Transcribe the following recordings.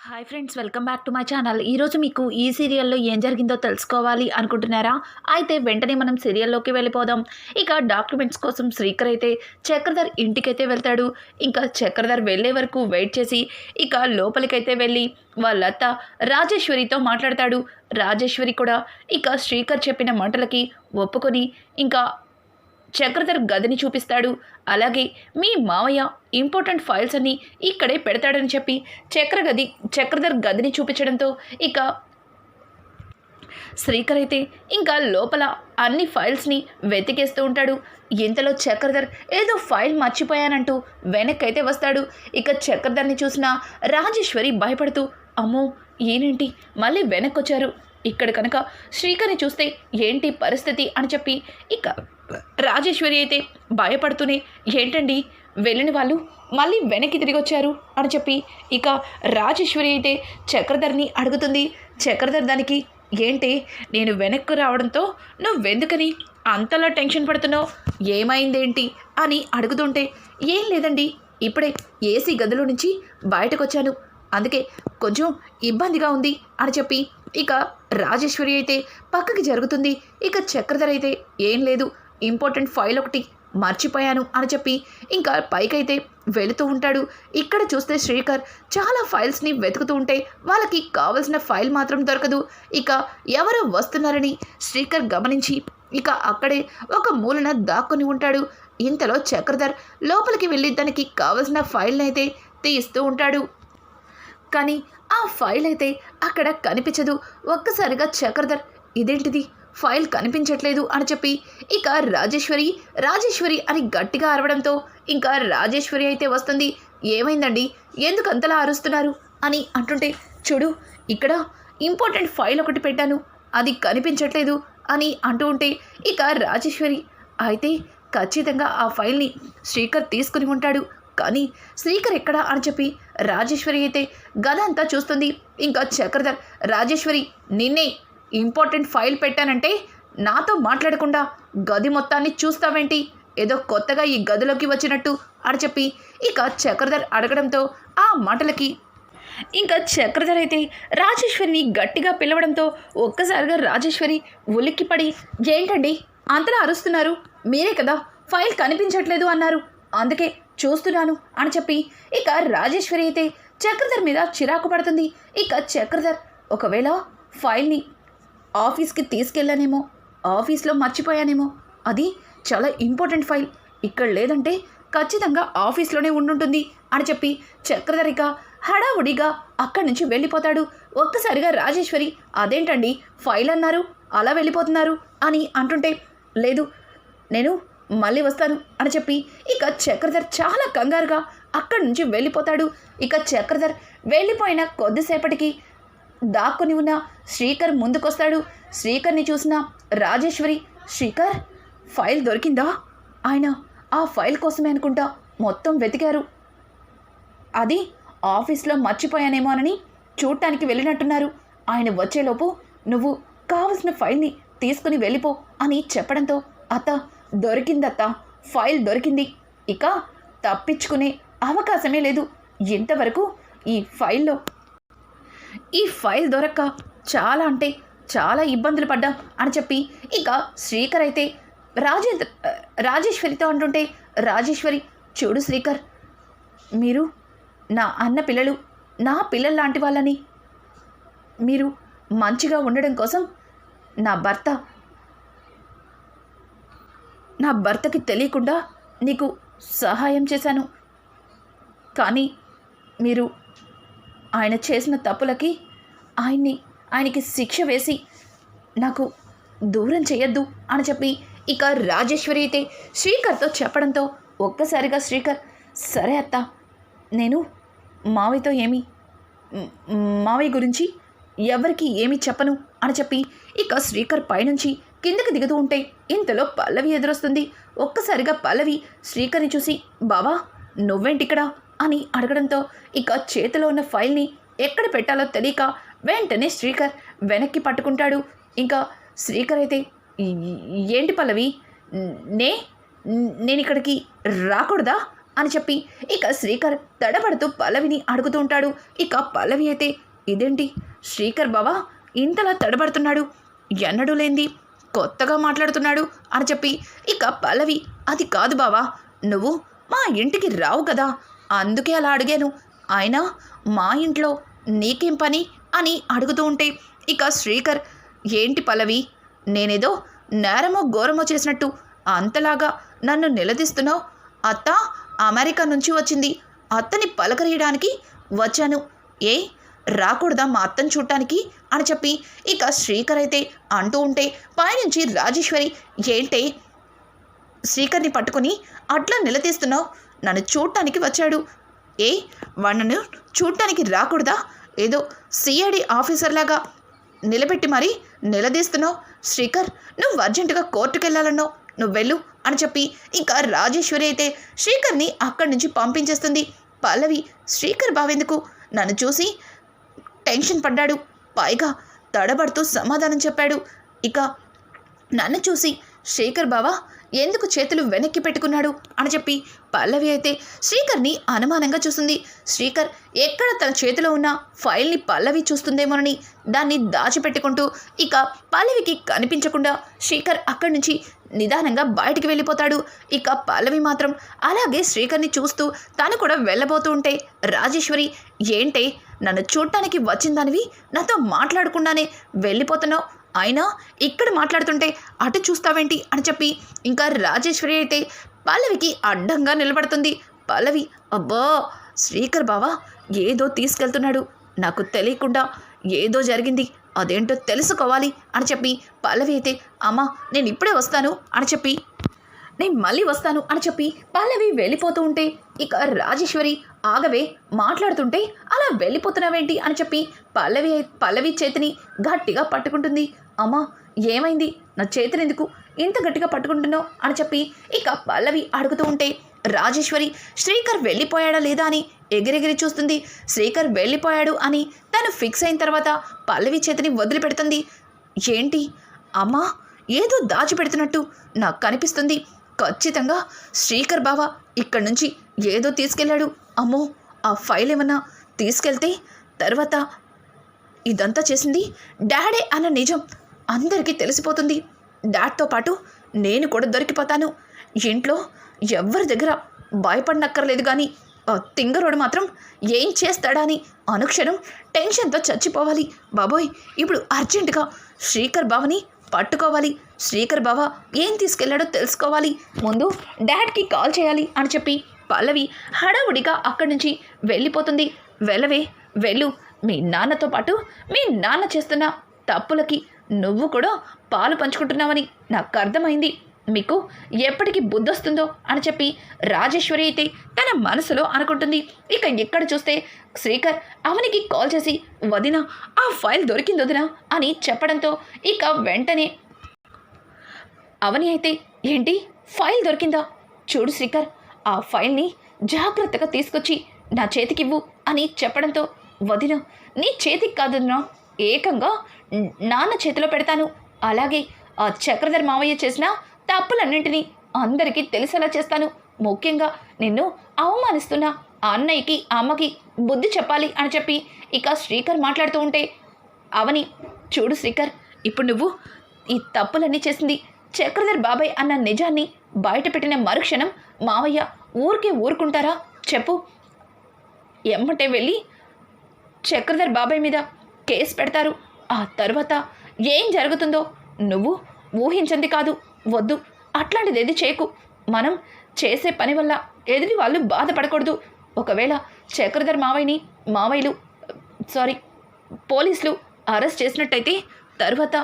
Hi friends, welcome back to my channel. ఈరోజు మీకు ఈ సీరియల్లో ఏం జరిగిందో తెలుసుకోవాలి అనుకుంటున్నారా? అయితే వెంటనే మనం సీరియల్లోకి వెళ్ళిపోదాం. ఇక డాక్యుమెంట్స్ కోసం శ్రీకర్ అయితే చక్రధర్ ఇంటికైతే వెళ్తాడు. ఇంకా చక్రధర్ వెళ్ళే వరకు వెయిట్ చేసి ఇక లోపలికైతే వెళ్ళి వాళ్ళ అత్త రాజేశ్వరితో మాట్లాడతాడు. రాజేశ్వరి కూడా ఇక శ్రీకర్ చెప్పిన మాటలకి ఒప్పుకొని ఇంకా చక్రధర్ గదిని చూపిస్తాడు. అలాగే మీ మావయ్య ఇంపార్టెంట్ ఫైల్స్ అన్నీ ఇక్కడే పెడతాడని చెప్పి చక్రధర్ గదిని చూపించడంతో ఇక శ్రీకర్ అయితే ఇంకా లోపల అన్ని ఫైల్స్ని వెతికేస్తూ ఉంటాడు. ఇంతలో చక్రధర్ ఏదో ఫైల్ మర్చిపోయానంటూ వెనక్కైతే వస్తాడు. ఇక చక్రధర్ని చూసిన రాజేశ్వరి భయపడుతూ, అమ్మో ఈయనేంటి మళ్ళీ వెనక్కొచ్చారు, ఇక్కడ కనుక శ్రీకర్ని చూస్తే ఏంటి పరిస్థితి అని చెప్పి ఇక రాజేశ్వరి అయితే భయపడుతూనే, ఏంటండి వెళ్ళిన వాళ్ళు మళ్ళీ వెనక్కి తిరిగి వచ్చారు అని చెప్పి ఇక రాజేశ్వరి అయితే చక్రధర్ని అడుగుతుంది. చక్రధర్ దానికి, ఏంటి నేను వెనక్కు రావడంతో నువ్వెందుకని అంతలా టెన్షన్ పడుతున్నావు, ఏమైందేంటి అని అడుగుతుంటే, ఏం లేదండి ఇప్పుడే ఏసీ గదిలో నుంచి బయటకు వచ్చాను, అందుకే కొంచెం ఇబ్బందిగా ఉంది అని చెప్పి ఇక రాజేశ్వరి అయితే పక్కకి జరుగుతుంది. ఇక చక్రధర్ అయితే, ఏం లేదు ఇంపార్టెంట్ ఫైల్ ఒకటి మర్చిపోయాను అని చెప్పి ఇంకా పైకైతే వెళుతూ ఉంటాడు. ఇక్కడ చూస్తే శ్రీకర్ చాలా ఫైల్స్ని వెతుకుతూ ఉంటే వాళ్ళకి కావలసిన ఫైల్ మాత్రం దొరకదు. ఇక ఎవరో వస్తున్నారని శ్రీకర్ గమనించి ఇక అక్కడే ఒక మూలన దాక్కుని ఉంటాడు. ఇంతలో చక్రధర్ లోపలికి వెళ్ళి దానికి కావలసిన ఫైల్ని అయితే తీస్తూ ఉంటాడు. కానీ ఆ ఫైల్ అయితే అక్కడ కనిపించదు. ఒక్కసారిగా చక్రధర్, ఇదేంటిది ఫైల్ కనిపించట్లేదు అని చెప్పి ఇక రాజేశ్వరి అని గట్టిగా అరవడంతో ఇంకా రాజేశ్వరి అయితే వస్తుంది. ఏమైందండి, ఎందుకు అంతలా అరుస్తున్నారు అని అంటుంటే, చూడు ఇక్కడ ఇంపార్టెంట్ ఫైల్ ఒకటి పెట్టాను, అది కనిపించట్లేదు అని అంటూ ఉంటే ఇక రాజేశ్వరి, అయితే ఖచ్చితంగా ఆ ఫైల్ని శ్రీకర్ తీసుకుని ఉంటాడు, కానీ శ్రీకర్ ఎక్కడా అని చెప్పి రాజేశ్వరి అయితే గద అంతా చూస్తుంది. ఇంకా చక్రధర్, రాజేశ్వరి నిన్నే ఇంపార్టెంట్ ఫైల్ పెట్టానంటే నాతో మాట్లాడకుండా గది మొత్తాన్ని చూస్తావేంటి, ఏదో కొత్తగా ఈ గదిలోకి వచ్చినట్టు అని చెప్పి ఇక చక్రధర్ అడగడంతో ఆ మాటలకి ఇంకా చక్రధర్ అయితే రాజేశ్వరిని గట్టిగా పిలవడంతో ఒక్కసారిగా రాజేశ్వరి ఉలిక్కిపడి, ఏంటండి అంతలా అరుస్తున్నారు, మీరే కదా ఫైల్ కనిపించట్లేదు అన్నారు, అందుకే చూస్తున్నాను అని చెప్పి ఇక రాజేశ్వరి అయితే చక్రధర్ మీద చిరాకు పడుతుంది. ఇక చక్రధర్, ఒకవేళ ఫైల్ని ఆఫీస్కి తీసుకెళ్ళానేమో, ఆఫీస్లో మర్చిపోయానేమో, అది చాలా ఇంపార్టెంట్ ఫైల్, ఇక్కడ లేదంటే ఖచ్చితంగా ఆఫీస్లోనే ఉండుంటుంది అని చెప్పి చక్రధరిక హడావుడిగా అక్కడి నుంచి వెళ్ళిపోతాడు. ఒక్కసారిగా రాజేశ్వరి, అదేంటండి ఫైల్ అన్నారు అలా వెళ్ళిపోతున్నారు అని అంటుంటే, లేదు నేను మళ్ళీ వస్తాను అని చెప్పి ఇక చక్రధర్ చాలా కంగారుగా అక్కడి నుంచి వెళ్ళిపోతాడు. ఇక చక్రధర్ వెళ్ళిపోయిన కొద్దిసేపటికి దాక్కుని ఉన్న శ్రీకర్ ముందుకొస్తాడు. శ్రీకర్ని చూసిన రాజేశ్వరి, శ్రీకర్ ఫైల్ దొరికిందా? ఆయన ఆ ఫైల్ కోసమే అనుకుంటా మొత్తం వెతికారు, అది ఆఫీస్లో మర్చిపోయానేమోనని చూడటానికి వెళ్ళినట్టున్నారు, ఆయన వచ్చేలోపు నువ్వు కావలసిన ఫైల్ని తీసుకుని వెళ్ళిపో అని చెప్పడంతో, అత్త దొరికిందత్త, ఫైల్ దొరికింది, ఇక తప్పించుకునే అవకాశమే లేదు, ఇంతవరకు ఈ ఫైల్ దొరక్క చాలా అంటే చాలా ఇబ్బందులు పడ్డాం అని చెప్పి ఇక శ్రీకర్ అయితే రాజేశ్వరితో అంటుంటే, రాజేశ్వరి, చూడు శ్రీకర్, మీరు నా అన్న పిల్లలు, నా పిల్లలు లాంటి వాళ్ళని, మీరు మంచిగా ఉండడం కోసం నా భర్తకి తెలియకుండా నీకు సహాయం చేశాను, కానీ మీరు ఆయన చేసిన తప్పులకి ఆయనకి శిక్ష వేసి నాకు దూరం చేయొద్దు అని చెప్పి ఇక రాజేశ్వరి అయితే శ్రీకర్తో చెప్పడంతో ఒక్కసారిగా శ్రీకర్, సరే అత్త, నేను మావయ్య గురించి ఎవరికి ఏమీ చెప్పను అని చెప్పి ఇక శ్రీకర్ పైనుంచి కిందకి దిగుతూ ఉంటే ఇంతలో పల్లవి ఎదురొస్తుంది. ఒక్కసారిగా పల్లవి శ్రీకర్ని చూసి, బావా నువ్వేంటిక్కడ అని అడగడంతో ఇక చేతిలో ఉన్న ఫైల్ని ఎక్కడ పెట్టాలో తెలియక వెంటనే శ్రీకర్ వెనక్కి పట్టుకుంటాడు. ఇంకా శ్రీకర్ అయితే, ఏంటి పల్లవి, నేను ఇక్కడికి రాకూడదా అని చెప్పి ఇక శ్రీకర్ తడబడుతూ పల్లవిని అడుగుతూ ఉంటాడు. ఇక పల్లవి అయితే ఇదేంటి శ్రీకర్ బావా ఇంతలా తడబడుతున్నాడు, ఎన్నడూ లేంది కొత్తగా మాట్లాడుతున్నాడు అని చెప్పి ఇక పల్లవి అది కాదు బావా, నువ్వు మా ఇంటికి రావు కదా అందుకే అలా అడిగాను, అయినా మా ఇంట్లో నీకేం పని అని అడుగుతూ ఉంటే ఇక శ్రీకర్ ఏంటి పల్లవి నేనేదో నేరమో ఘోరమో చేసినట్టు అంతలాగా నన్ను నిలదీస్తున్నావు, అత్త అమెరికా నుంచి వచ్చింది, అత్తని పలకరియడానికి వచ్చాను, ఏ రాకూడదా మా అత్తని చూడటానికి అని చెప్పి ఇక శ్రీకర్ అయితే అంటూ ఉంటే పైనుంచి రాజేశ్వరి ఏంటే శ్రీకర్ని పట్టుకొని అట్లా నిలదీస్తున్నావు, నన్ను చూడటానికి వచ్చాడు, ఏ వాణ్ణను చూడటానికి రాకూడదా, ఏదో సిఐడి ఆఫీసర్లాగా నిలబెట్టి మరీ నిలదీస్తున్నావు, శ్రీకర్ నువ్వు అర్జెంటుగా కోర్టుకు వెళ్ళాలన్నావు, నువ్వు వెళ్ళు అని చెప్పి ఇంకా రాజేశ్వరి అయితే శ్రీకర్ని అక్కడి నుంచి పంపించేస్తుంది. పల్లవి శ్రీకర్ బావెందుకు నన్ను చూసి టెన్షన్ పడ్డాడు, పైగా తడబడుతూ సమాధానం చెప్పాడు, ఇక నన్ను చూసి శ్రీకర్ బావా ఎందుకు చేతులు వెనక్కి పెట్టుకున్నాడు అని చెప్పి పల్లవి అయితే శ్రీకర్ని అనుమానంగా చూస్తుంది. శ్రీకర్ ఎక్కడ తన చేతిలో ఉన్న ఫైల్ని పల్లవి చూస్తుందేమోనని దాన్ని దాచిపెట్టుకుంటూ ఇక పల్లవికి కనిపించకుండా శ్రీకర్ అక్కడి నుంచి నిదానంగా బయటికి వెళ్ళిపోతాడు. ఇక పల్లవి మాత్రం అలాగే శ్రీకర్ని చూస్తూ తను కూడా వెళ్ళబోతూ ఉంటే రాజేశ్వరి ఏంటే నన్ను చూడటానికి వచ్చిందానివి నాతో మాట్లాడకుండానే వెళ్ళిపోతున్నావు, అయినా ఇక్కడ మాట్లాడుతుంటే అటు చూస్తావేంటి అని చెప్పి ఇంకా రాజేశ్వరి అయితే పల్లవికి అడ్డంగా నిలబడుతుంది. పల్లవి అబ్బా శ్రీకర్ బావా ఏదో తీసుకెళ్తున్నాడు, నాకు తెలియకుండా ఏదో జరిగింది, అదేంటో తెలుసుకోవాలి అని చెప్పి పల్లవి అయితే అమ్మా నేను ఇప్పుడే వస్తాను అని చెప్పి నేను మళ్ళీ వస్తాను అని చెప్పి పల్లవి వెళ్ళిపోతూ ఉంటే ఇక రాజేశ్వరి ఆగవే మాట్లాడుతుంటే అలా వెళ్ళిపోతున్నావేంటి అని చెప్పి పల్లవి చేతిని గట్టిగా పట్టుకుంటుంది. అమ్మా ఏమైంది, నా చేతిని ఎందుకు ఇంత గట్టిగా పట్టుకుంటున్నావు అని చెప్పి ఇక పల్లవి అడుగుతూ ఉంటే రాజేశ్వరి శ్రీకర్ వెళ్ళిపోయాడా లేదా అని ఎగిరెగిరి చూస్తుంది. శ్రీకర్ వెళ్ళిపోయాడు అని తను ఫిక్స్ అయిన తర్వాత పల్లవి చేతిని వదిలిపెడుతుంది. ఏంటి అమ్మా ఏదో దాచిపెడుతున్నట్టు నాకు కనిపిస్తుంది, ఖచ్చితంగా శ్రీకర్ బావ ఇక్కడి నుంచి ఏదో తీసుకెళ్ళాడు, అమ్మో ఆ ఫైల్ ఏమన్నా తీసుకెళ్తే తర్వాత ఇదంతా చేసింది డాడే అన్న నిజం అందరికీ తెలిసిపోతుంది, డాడ్తో పాటు నేను కూడా దొరికిపోతాను, ఇంట్లో ఎవరి దగ్గర భయపడనక్కర్లేదు, కానీ ఆ తింగరోడు మాత్రం ఏం చేస్తాడా అని అనుక్షణం టెన్షన్తో చచ్చిపోవాలి, బాబోయ్ ఇప్పుడు అర్జెంటుగా శ్రీకర్ బావని పట్టుకోవాలి, శ్రీకర్ బావ ఏం తీసుకెళ్లాడో తెలుసుకోవాలి, ముందు డాడ్కి కాల్ చేయాలి అని చెప్పి పల్లవి హడావుడిగా అక్కడి నుంచి వెళ్ళిపోతుంది. వెళ్ళవే వెళ్ళు, మీ నాన్నతో పాటు మీ నాన్న చేస్తున్న తప్పులకి నువ్వు కూడా పాలు పంచుకుంటున్నావని నాకు అర్థమైంది, మీకు ఎప్పటికీ బుద్ధొస్తుందో అని చెప్పి రాజేశ్వరి అయితే తన మనసులో అనుకుంటుంది. ఇక ఎక్కడ చూస్తే శ్రీకర్ అవనికి కాల్ చేసి వదిన ఆ ఫైల్ దొరికింది వదిన అని చెప్పడంతో ఇక వెంటనే అవని అయితే ఏంటి ఫైల్ దొరికిందా, చూడు శ్రీకర్ ఆ ఫైల్ని జాగ్రత్తగా తీసుకొచ్చి నా చేతికివ్వు అని చెప్పడంతో వదిన నీ చేతికి కాదన్నా ఏకంగా నాన్న చేతిలో పెడతాను, అలాగే ఆ చక్రధర్ మావయ్య చేసిన తప్పులన్నింటినీ అందరికీ తెలిసేలా చేస్తాను, ముఖ్యంగా నిన్ను అవమానిస్తున్న ఆ అన్నయ్యకి అమ్మకి బుద్ధి చెప్పాలి అని చెప్పి ఇక శ్రీకర్ మాట్లాడుతూ ఉంటే అవని చూడు శ్రీకర్ ఇప్పుడు నువ్వు ఈ తప్పులన్నీ చేసింది చక్రధర్ బాబాయ్ అన్న నిజాన్ని బయటపెట్టిన మరుక్షణం మావయ్య ఊరుకుంటారా చెప్పు, ఎమ్మటే వెళ్ళి చక్రధర్ బాబాయ్ మీద కేసు పెడతారు, ఆ తర్వాత ఏం జరుగుతుందో నువ్వు ఊహించింది కాదు, వద్దు అట్లాంటిది ఏది చేయకు, మనం చేసే పని వల్ల ఎదుటి వాళ్ళు బాధపడకూడదు, ఒకవేళ చక్రధర్ పోలీసులు అరెస్ట్ చేసినట్టయితే తర్వాత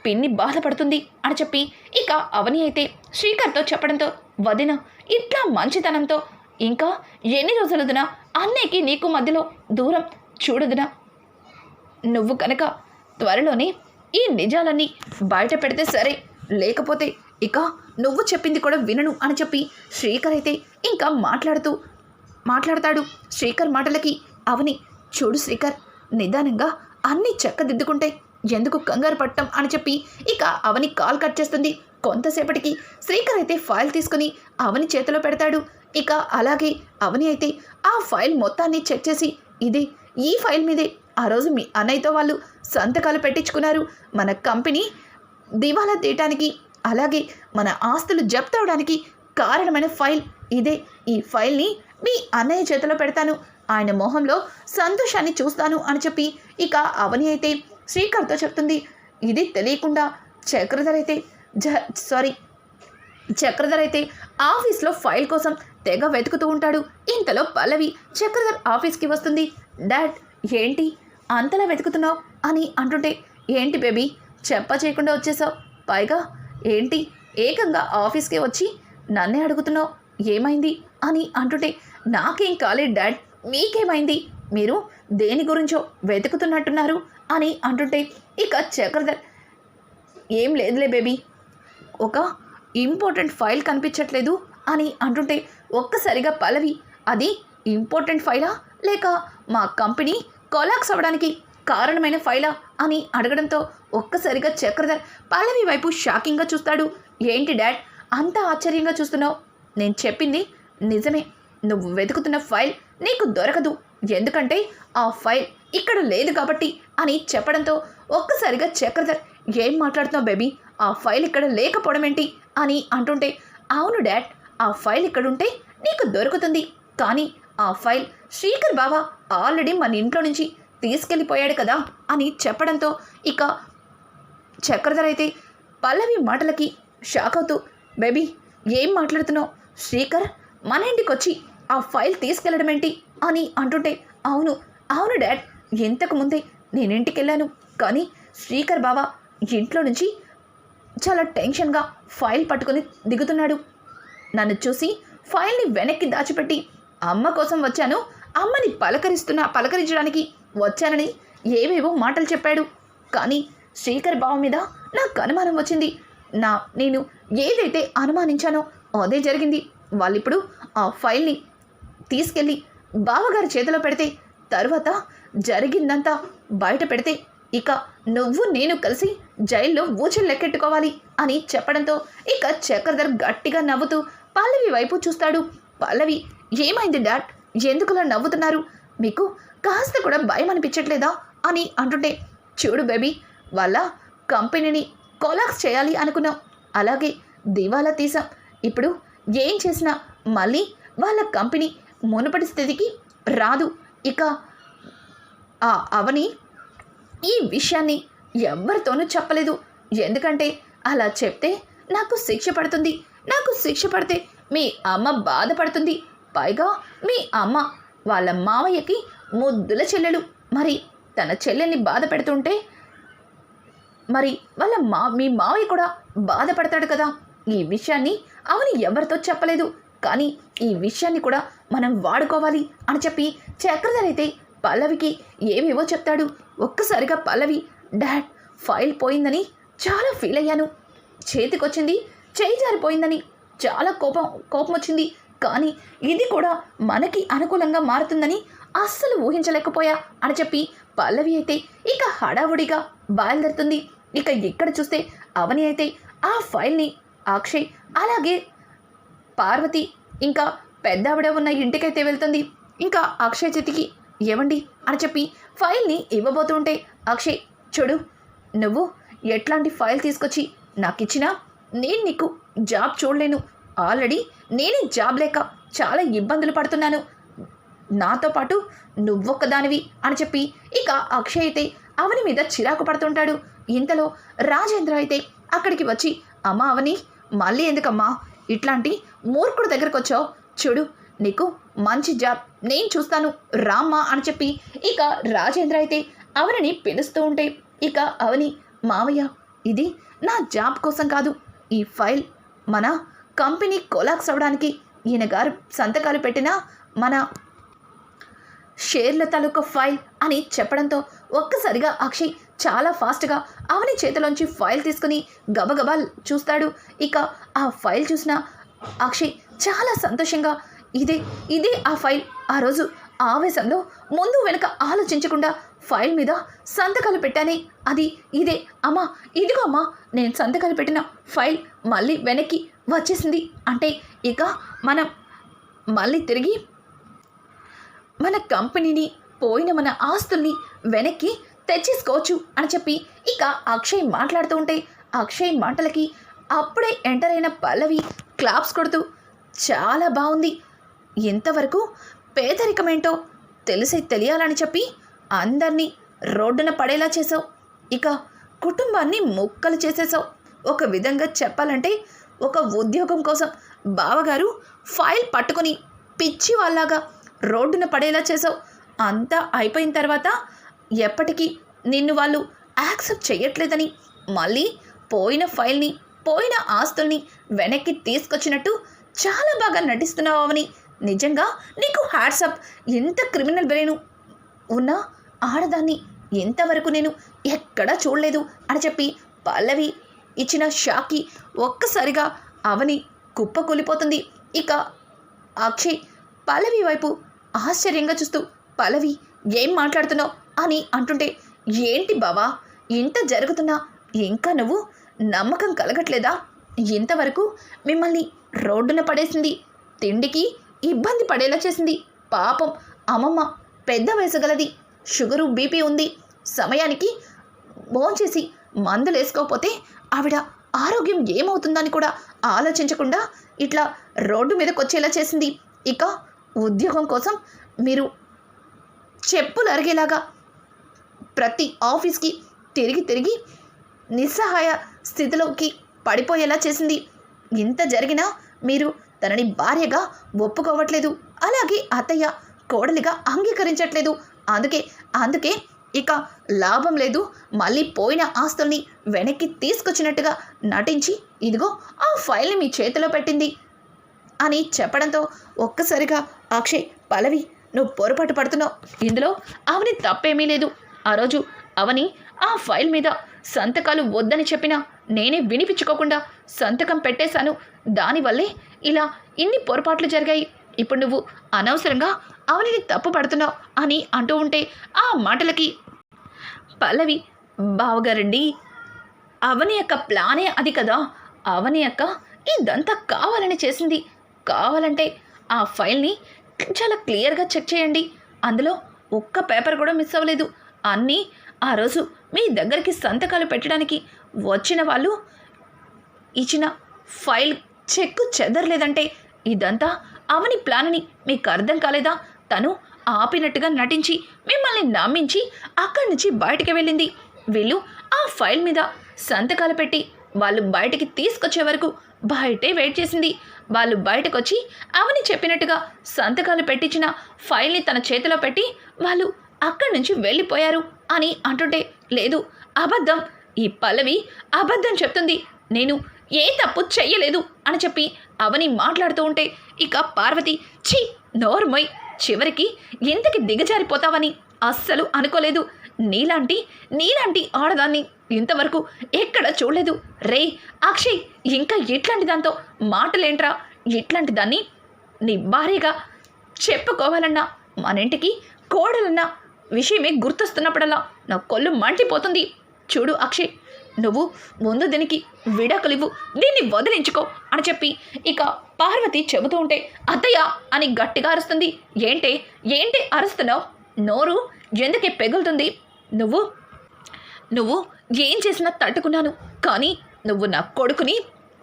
పిన్ని బాధపడుతుంది అని చెప్పి ఇక అవని అయితే శ్రీకర్తో చెప్పడంతో వదిన ఇట్లా మంచితనంతో ఇంకా ఎన్ని రోజులదునా అన్నయ్యకి నీకు మధ్యలో దూరం చూడదునా, నువ్వు కనుక త్వరలోనే ఈ నిజాలన్నీ బయట పెడితే సరే, లేకపోతే ఇక నువ్వు చెప్పింది కూడా వినను అని చెప్పి శ్రీకర్ అయితే ఇంకా మాట్లాడతాడు. శ్రీకర్ మాటలకి అవని చూడు శ్రీకర్ నిదానంగా అన్నీ చక్కదిద్దుకుంటే ఎందుకు కంగారు పట్టం అని చెప్పి ఇక అవని కాల్ కట్ చేస్తుంది. కొంతసేపటికి శ్రీకర్ అయితే ఫైల్ తీసుకుని అవని చేతిలో పెడతాడు. ఇక అలాగే అవని అయితే ఆ ఫైల్ మొత్తాన్ని చెక్ చేసి ఈ ఫైల్ మీదే ఆ రోజు మీ అన్నయ్యతో వాళ్ళు సంతకాలు పెట్టించుకున్నారు. మన కంపెనీ దివాలా తీయటానికి అలాగే మన ఆస్తులు జప్తు అవడానికి కారణమైన ఫైల్ ఇదే. ఈ ఫైల్ని మీ అన్నయ్య చేతిలో పెడతాను, ఆయన మొహంలో సంతోషాన్ని చూస్తాను అని చెప్పి ఇక అవని అయితే శ్రీకర్తో చెప్తుంది. ఇది తెలియకుండా చక్రధర్ అయితే ఆఫీస్లో ఫైల్ కోసం తెగ వెతుకుతూ ఉంటాడు. ఇంతలో పల్లవి చక్రధర్ ఆఫీస్కి వస్తుంది. డాడ్, ఏంటి అంతలా వెతుకుతున్నావు అని అంటుంటే, ఏంటి బేబీ చెప్ప చేయకుండా వచ్చేసావు, పైగా ఏంటి ఏకంగా ఆఫీస్కి వచ్చి నన్నే అడుగుతున్నావు, ఏమైంది అని అంటుంటే, నాకేం కాలేదు డాడ్, మీకేమైంది, మీరు దేని గురించో వెతుకుతున్నట్టున్నారు అని అంటుంటే ఇక చక్రధర్, ఏం లేదులే బేబీ, ఒక ఇంపార్టెంట్ ఫైల్ కనిపించట్లేదు అని అంటుంటే ఒక్కసారిగా పల్లవి, అది ఇంపార్టెంట్ ఫైలా లేక మా కంపెనీ కొలాప్స్ అవ్వడానికి కారణమైన ఫైలా అని అడగడంతో ఒక్కసారిగా చక్రధర్ పల్లవి వైపు షాకింగ్గా చూస్తాడు. ఏంటి డాడ్ అంత ఆశ్చర్యంగా చూస్తున్నావు, నేను చెప్పింది నిజమే, నువ్వు వెతుకుతున్న ఫైల్ నీకు దొరకదు, ఎందుకంటే ఆ ఫైల్ ఇక్కడ లేదు కాబట్టి అని చెప్పడంతో ఒక్కసారిగా చక్రధర్, ఏం మాట్లాడుతున్నావు బేబీ, ఆ ఫైల్ ఇక్కడ లేకపోవడం ఏంటి అని అంటుంటే, అవును డాడ్, ఆ ఫైల్ ఇక్కడుంటే నీకు దొరుకుతుంది, కానీ ఆ ఫైల్ శ్రీకర్ బావ ఆల్రెడీ మన ఇంట్లో నుంచి తీసుకెళ్ళిపోయాడు కదా అని చెప్పడంతో ఇక చక్రధర్ అయితే పల్లవి మాటలకి షాక్ అవుతూ, బేబీ ఏం మాట్లాడుతున్నావు, శ్రీకర్ మన ఇంటికి వచ్చి ఆ ఫైల్ తీసుకెళ్ళడం ఏంటి అని అంటుంటే, అవును డాడ్, ఇంతకు ముందే నేను ఇంటికి వెళ్ళాను, కానీ శ్రీకర్ బావ ఇంట్లో నుంచి చాలా టెన్షన్గా ఫైల్ పట్టుకొని దిగుతున్నాడు. నన్ను చూసి ఫైల్ని వెనక్కి దాచిపెట్టి అమ్మ కోసం వచ్చాను, అమ్మని పలకరించడానికి వచ్చానని ఏవేవో మాటలు చెప్పాడు. కానీ శ్రీకర్ బావ మీద నాకు అనుమానం వచ్చింది. నేను ఏదైతే అనుమానించానో అదే జరిగింది. వాళ్ళిప్పుడు ఆ ఫైల్ని తీసుకెళ్ళి బావగారి చేతిలో పెడితే, తర్వాత జరిగిందంతా బయట పెడితే ఇక నువ్వు నేను కలిసి జైల్లో ఊచలు లెక్కెట్టుకోవాలి అని చెప్పడంతో ఇక చక్రధర్ గట్టిగా నవ్వుతూ పల్లవి వైపు చూస్తాడు. పల్లవి, ఏమైంది డాడ్, ఎందుకులా నవ్వుతున్నారు, మీకు కాస్త కూడా భయం అనిపించట్లేదా అని అంటుంటే, చూడు బేబీ, వాళ్ళ కంపెనీని కొలాప్స్ చేయాలి అనుకున్నాం, అలాగే దివాలా తీసాం, ఇప్పుడు ఏం చేసినా మళ్ళీ వాళ్ళ కంపెనీ మునుపటి స్థితికి రాదు. ఇక అవని ఈ విషయాన్ని ఎవరితోనూ చెప్పలేదు, ఎందుకంటే అలా చెప్తే నాకు శిక్ష పడితే మీ అమ్మ బాధపడుతుంది, పైగా మీ అమ్మ వాళ్ళ మావయ్యకి ముద్దుల చెల్లెలు, మరి తన చెల్లెల్ని బాధ పెడుతుంటే మరి మీ మావయ్య కూడా బాధపడతాడు కదా. ఈ విషయాన్ని అవని ఎవరితో చెప్పలేదు, కానీ ఈ విషయాన్ని కూడా మనం వాడుకోవాలి అని చెప్పి చక్రధర్ అయితే పల్లవికి ఏవేవో చెప్తాడు. ఒక్కసారిగా పల్లవి, డాడ్ ఫైల్ పోయిందని చాలా ఫీల్ అయ్యాను, చేతికొచ్చింది చేయి జారిపోయిందని చాలా కోపం వచ్చింది, కానీ ఇది కూడా మనకి అనుకూలంగా మారుతుందని అస్సలు ఊహించలేకపోయా అని చెప్పి పల్లవి అయితే ఇక హడావుడిగా బయలుదేరుతుంది. ఇక ఇక్కడ చూస్తే అవని అయితే ఆ ఫైల్ని అక్షయ్ అలాగే పార్వతి ఇంకా పెద్దావిడ ఉన్న ఇంటికైతే వెళ్తుంది. ఇంకా అక్షయ్ చేతికి, ఏవండి అని చెప్పి ఫైల్ని ఇవ్వబోతుంటే, అక్షయ్ చూడు, నువ్వు ఎట్లాంటి ఫైల్ తీసుకొచ్చి నాకు ఇచ్చినా నేను నీకు జాబ్ చూడలేను, ఆల్రెడీ నేనే జాబ్ లేక చాలా ఇబ్బందులు పడుతున్నాను, నాతో పాటు నువ్వొక్కదానివి అని చెప్పి ఇక అక్షయ్ అయితే అవని మీద చిరాకు పడుతుంటాడు. ఇంతలో రాజేంద్ర అయితే అక్కడికి వచ్చి, అమ్మా అవని, మళ్ళీ ఎందుకమ్మా ఇట్లాంటి మూర్ఖుడు దగ్గరకు వచ్చావు, చూడు నీకు మంచి జాబ్ నేను చూస్తాను రామ్మా అని చెప్పి ఇక రాజేంద్ర అయితే అవనిని పిలుస్తూ ఉంటే, ఇక అవని, మావయ్య ఇది నా జాబ్ కోసం కాదు, ఈ ఫైల్ మన కంపెనీ కొలాప్స్ అవ్వడానికి ఈయన గారు సంతకాలు పెట్టిన మన షేర్ల తాలూకా ఫైల్ అని చెప్పడంతో ఒక్కసారిగా అక్షయ్ చాలా ఫాస్ట్గా అవని చేతిలోంచి ఫైల్ తీసుకుని గబగబా చూస్తాడు. ఇక ఆ ఫైల్ చూసిన అక్షయ్ చాలా సంతోషంగా, ఇదే ఆ ఫైల్, ఆ రోజు ఆవేశంలో ముందు వెనక ఆలోచించకుండా ఫైల్ మీద సంతకాలు పెట్టానే, ఇదే అమ్మా, ఇదిగో అమ్మా, నేను సంతకాలు పెట్టిన ఫైల్ మళ్ళీ వెనక్కి వచ్చేసింది, అంటే ఇక మనం మళ్ళీ తిరిగి మన కంపెనీని పోయిన మన ఆస్తుల్ని వెనక్కి తెచ్చేసుకోవచ్చు అని చెప్పి ఇక అక్షయ్ మాట్లాడుతూ ఉంటే అక్షయ్ మాటలకి అప్పుడే ఎంటర్ అయిన పల్లవి క్లాప్స్ కొడుతూ చాలా బాగుంది, ఇంతవరకు పేదరికమేంటో తెలియాలని చెప్పి అందరినీ రోడ్డున పడేలా చేసావు, ఇక కుటుంబాన్ని ముక్కలు చేసేసావు. ఒక విధంగా చెప్పాలంటే ఒక ఉద్యోగం కోసం బావగారు ఫైల్ పట్టుకొని పిచ్చి వాళ్ళలాగా రోడ్డున పడేలా చేసావు. అంతా అయిపోయిన తర్వాత ఎప్పటికీ నిన్ను వాళ్ళు యాక్సెప్ట్ చేయట్లేదని మళ్ళీ పోయిన ఫైల్ని పోయిన ఆస్తుల్ని వెనక్కి తీసుకొచ్చినట్టు చాలా బాగా నటిస్తున్నావు అవని. నిజంగా నీకు హ్యాట్సప్. ఎంత క్రిమినల్ బ్రెయిన్ ఉన్న ఆడదాన్ని ఇంతవరకు నేను ఎక్కడా చూడలేదు అని చెప్పి పల్లవి ఇచ్చిన షాక్కి ఒక్కసారిగా అవని కుప్పకూలిపోతుంది. ఇక అక్షయ్ పల్లవి వైపు ఆశ్చర్యంగా చూస్తూ పల్లవి ఏం మాట్లాడుతున్నావు అని అంటుంటే, ఏంటి బావా ఇంత జరుగుతున్నా ఇంకా నువ్వు నమ్మకం కలగట్లేదా? ఇంతవరకు మిమ్మల్ని రోడ్డున పడేసింది, తిండికి ఇబ్బంది పడేలా చేసింది. పాపం అమ్మమ్మ పెద్ద వయసు గలది, షుగరు బీపీ ఉంది, సమయానికి భోంచేసి మందులు వేసుకోకపోతే ఆవిడ ఆరోగ్యం ఏమవుతుందని కూడా ఆలోచించకుండా ఇట్లా రోడ్డు మీదకి వచ్చేలా చేసింది. ఇక ఉద్యోగం కోసం మీరు చెప్పులు అరిగేలాగా ప్రతి ఆఫీస్కి తిరిగి నిస్సహాయ స్థితిలోకి పడిపోయేలా చేసింది. ఇంత జరిగినా మీరు తనని భార్యగా ఒప్పుకోవట్లేదు, అలాగే అత్తయ్య కోడలిగా అంగీకరించట్లేదు. అందుకే ఇక లాభం లేదు, మళ్ళీ పోయిన ఆస్తుల్ని వెనక్కి తీసుకొచ్చినట్టుగా నటించి ఇదిగో ఆ ఫైల్ని మీ చేతిలో పెట్టింది అని చెప్పడంతో ఒక్కసారిగా అక్షయ్, పల్లవి నువ్వు పొరపాటు పడుతున్నావు, ఇందులో అవని తప్పేమీ లేదు. ఆ రోజు అవని ఆ ఫైల్ మీద సంతకాలు వద్దని చెప్పినా నేనే వినిపించుకోకుండా సంతకం పెట్టేశాను, దానివల్లే ఇలా ఇన్ని పొరపాట్లు జరిగాయి. ఇప్పుడు నువ్వు అనవసరంగా అవనిని తప్పు పడుతున్నావు అని అంటూ ఉంటే ఆ మాటలకి పల్లవి, బావగారండి అవని యొక్క ప్లానే అది కదా, అవని యొక్క ఇదంతా కావాలని చేసింది, కావాలంటే ఆ ఫైల్ని చాలా క్లియర్గా చెక్ చేయండి, అందులో ఒక్క పేపర్ కూడా మిస్ అవ్వలేదు, అన్నీ ఆ రోజు మీ దగ్గరికి సంతకాలు పెట్టడానికి వచ్చిన వాళ్ళు ఇచ్చిన ఫైల్ చెక్కు చెదరలేదంటే ఇదంతా అవని ప్లాన్ అని మీకు అర్థం కాలేదా? తను ఆపినట్టుగా నటించి మిమ్మల్ని నమ్మించి అక్కడి నుంచి బయటికి వెళ్ళింది. వీళ్ళు ఆ ఫైల్ మీద సంతకాలు పెట్టి వాళ్ళు బయటికి తీసుకొచ్చే వరకు బయటే వెయిట్ చేసింది. వాళ్ళు బయటకు వచ్చి అవని చెప్పినట్టుగా సంతకాలు పెట్టించిన ఫైల్ని తన చేతిలో పెట్టి వాళ్ళు అక్కడి నుంచి వెళ్ళిపోయారు అని అంటుంటే, లేదు అబద్ధం, ఈ పల్లవి అబద్ధం చెప్తుంది, నేను ఏ తప్పు చెయ్యలేదు అని చెప్పి అవని మాట్లాడుతూ ఉంటే ఇక పార్వతి, ఛీ నోర్మై, చివరికి ఎంతకి దిగజారిపోతావని అస్సలు అనుకోలేదు, నీలాంటి ఆడదాన్ని ఇంతవరకు ఎక్కడ చూడలేదు. రే అక్షయ్, ఇంకా ఇట్లాంటి దాంతో మాటలేంట్రా, ఇట్లాంటి దాన్ని నీ భార్యగా చెప్పుకోవాలన్నా మన ఇంటికి కోడలన్న విషయమే గుర్తొస్తున్నప్పుడల్లా నా కొల్లు మంటిపోతుంది. చూడు అక్షయ్, నువ్వు ముందు దీనికి విడాకులివ్వు, దీన్ని వదిలించుకో అని చెప్పి ఇక పార్వతి చెబుతూ ఉంటే, అత్తయ్య అని గట్టిగా అరుస్తుంది. ఏంటే అరుస్తున్నావు? నోరు ఎందుకే పెగులుతుంది? నువ్వు ఏం చేసినా తట్టుకున్నాను, కానీ నువ్వు నా కొడుకుని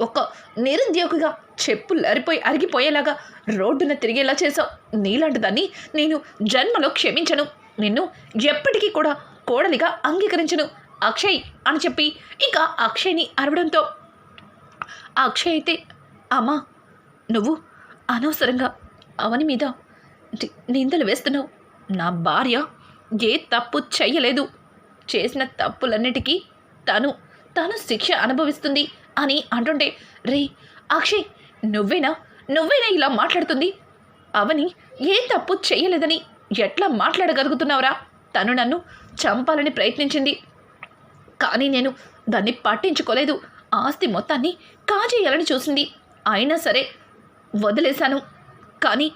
ఒక నిరుద్యోగిగా చెప్పులు అరిగిపోయేలాగా రోడ్డున తిరిగేలా చేసావు. నీలాంటి దాన్ని నేను జన్మలో క్షమించను, నిన్ను ఎప్పటికీ కూడా కోడలిగా అంగీకరించను అక్షయ్ అని చెప్పి ఇక అక్షయ్ని అరవడంతో అక్షయ్ అయితే, అమ్మా నువ్వు అనవసరంగా అవని మీద నిందలు వేస్తున్నావు, నా భార్య ఏ తప్పు చెయ్యలేదు, చేసిన తప్పులన్నిటికీ తను శిక్ష అనుభవిస్తుంది అని అంటుంటే, రే అక్షయ్, నువ్వేనా ఇలా మాట్లాడుతుంది? అవని ఏ తప్పు చెయ్యలేదని ఎట్లా మాట్లాడగలుగుతున్నావురా? తను నన్ను చంపాలని ప్రయత్నించింది, కానీ నేను దాన్ని పట్టించుకోలేదు, ఆస్తి మొత్తాన్ని కాజేయాలని చూసింది, అయినా సరే వదిలేశాను, కానీ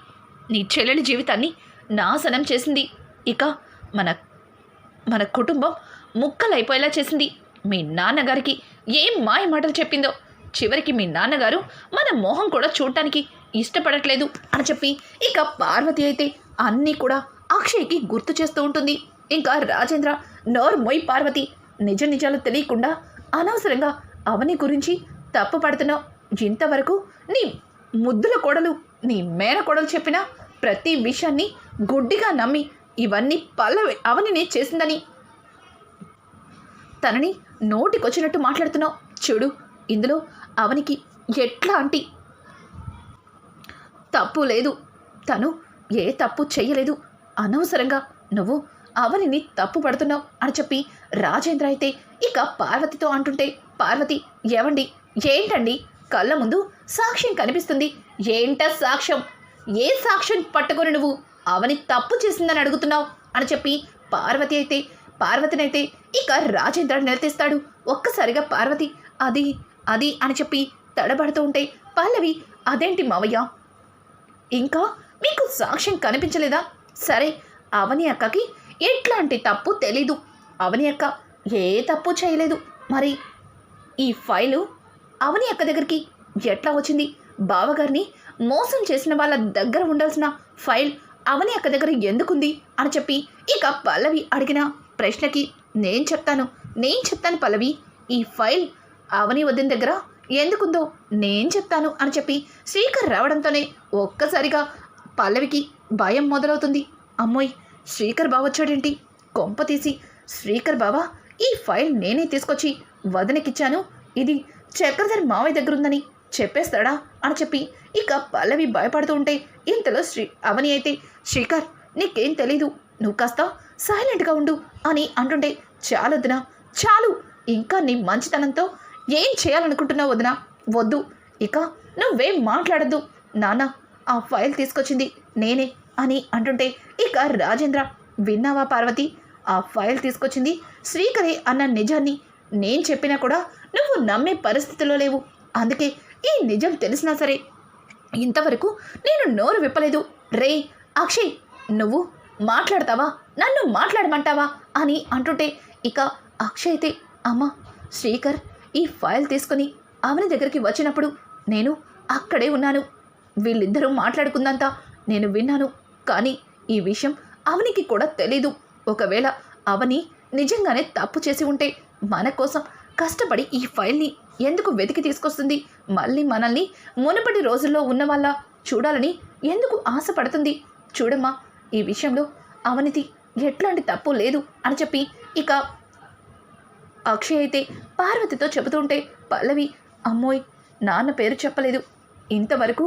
నీ చెల్లెలి జీవితాన్ని నాశనం చేసింది. ఇక మన కుటుంబం ముక్కలైపోయేలా చేసింది. మీ నాన్నగారికి ఏం మాయ మాటలు చెప్పిందో, చివరికి మీ నాన్నగారు మన మోహం కూడా చూడటానికి ఇష్టపడట్లేదు అని చెప్పి ఇక పార్వతి అయితే అన్నీ కూడా అక్షయ్కి గుర్తు చేస్తూ ఉంటుంది. ఇంకా రాజేంద్ర, నోరు మొయ్ పార్వతి, నిజాలు తెలియకుండా అనవసరంగా అవని గురించి తప్పు పడుతున్నావు. ఇంతవరకు నీ ముద్దుల కోడలు, నీ మేన కోడలు చెప్పిన ప్రతి విషయాన్ని గుడ్డిగా నమ్మి ఇవన్నీ అవనినే చేసిందని తనని నోటికొచ్చినట్టు మాట్లాడుతున్నావు. చూడు, ఇందులో అవనికి ఎట్లాంటి తప్పు లేదు. తను ఏ తప్పు చెయ్యలేదు. అనవసరంగా నువ్వు అవనిని తప్పు పడుతున్నావు అని చెప్పి రాజేంద్ర అయితే ఇక పార్వతితో అంటుంటే, పార్వతి, ఏవండి, ఏంటండి, కళ్ళ ముందు సాక్ష్యం కనిపిస్తుంది, ఏంట సాక్ష్యం, ఏ సాక్ష్యం పట్టుకొని నువ్వు అవని తప్పు చేసిందని అడుగుతున్నావు అని చెప్పి పార్వతినైతే ఇక రాజేంద్ర నిలదీస్తాడు. ఒక్కసారిగా పార్వతి అది అని చెప్పి తడబడుతూ ఉంటే పల్లవి, అదేంటి మావయ్య, ఇంకా మీకు సాక్ష్యం కనిపించలేదా? సరే, అవని అక్కకి ఎట్లాంటి తప్పు తెలీదు, అవని అక్క ఏ తప్పు చేయలేదు. మరి ఈ ఫైలు అవని అక్క దగ్గరికి ఎట్లా వచ్చింది? బావగారిని మోసం చేసిన వాళ్ళ దగ్గర ఉండాల్సిన ఫైల్ అవని అక్క దగ్గర ఎందుకుంది అని చెప్పి ఇక పల్లవి అడిగిన ప్రశ్నకి నేను చెప్తాను పల్లవి, ఈ ఫైల్ అవని వదిన దగ్గర ఎందుకుందో నేను చెప్తాను అని చెప్పి శ్రీకర్ రావడంతోనే ఒక్కసారిగా పల్లవికి భయం మొదలవుతుంది. అమ్మోయ్, శ్రీకర్ బావ వచ్చాడేంటి? కొంప తీసి శ్రీకర్ బావ ఈ ఫైల్ నేనే తీసుకొచ్చి వదనకిచ్చాను, ఇది చక్రధర్ మావయ్య దగ్గర ఉందని చెప్పేస్తాడా అని చెప్పి ఇక పల్లవి భయపడుతూ ఉంటే ఇంతలో అవని అయితే, శ్రీకర్, నీకేం తెలీదు, నువ్వు కాస్త సైలెంట్గా ఉండు అని అంటుంటే, చాలొద్దునా, చాలు, ఇంకా నీ మంచితనంతో ఏం చేయాలనుకుంటున్నావు వదినా, వద్దు, ఇక నువ్వేం మాట్లాడద్దు, నాన్న ఆ ఫైల్ తీసుకొచ్చింది నేనే అని అంటుంటే ఇక రాజేంద్ర, విన్నావా పార్వతి, ఆ ఫైల్ తీసుకొచ్చింది శ్రీకరే అన్న నిజాన్ని నేను చెప్పినా కూడా నువ్వు నమ్మే పరిస్థితిలో లేవు. అందుకే ఈ నిజం తెలిసినా సరే ఇంతవరకు నేను నోరు విప్పలేదు. రే అక్షయ్, నువ్వు మాట్లాడతావా, నన్ను మాట్లాడమంటావా అని అంటుంటే ఇక అక్షయ్ అయితే, అమ్మ, శ్రీకర్ ఈ ఫైల్ తీసుకొని అవని దగ్గరికి వచ్చినప్పుడు నేను అక్కడే ఉన్నాను, వీళ్ళిద్దరూ మాట్లాడుకుందంతా నేను విన్నాను. కానీ ఈ విషయం అవనికి కూడా తెలీదు. ఒకవేళ అవని నిజంగానే తప్పు చేసి ఉంటే మన కోసం కష్టపడి ఈ ఫైల్ని ఎందుకు వెతికి తీసుకొస్తుంది? మళ్ళీ మనల్ని మునుపటి రోజుల్లో ఉన్న వాళ్ళ చూడాలని ఎందుకు ఆశపడుతుంది? చూడమ్మా, ఈ విషయంలో అవనిది ఎట్లాంటి తప్పు లేదు అని చెప్పి ఇక అక్షయ్ అయితే పార్వతితో చెబుతుంటే పల్లవి, అమ్మోయ్, నాన్న పేరు చెప్పలేదు, ఇంతవరకు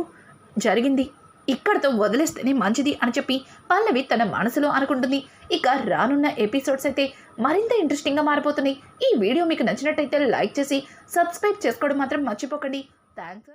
జరిగింది ఇక్కడితో వదిలేస్తేనే మంచిది అని చెప్పి పల్లవి తన మనసులో అనుకుంటుంది. ఇక రానున్న ఎపిసోడ్స్ అయితే మరింత ఇంట్రెస్టింగ్గా మారిపోతున్నాయి. ఈ వీడియో మీకు నచ్చినట్టయితే లైక్ చేసి సబ్స్క్రైబ్ చేసుకోవడం మాత్రం మర్చిపోకండి. థ్యాంక్స్.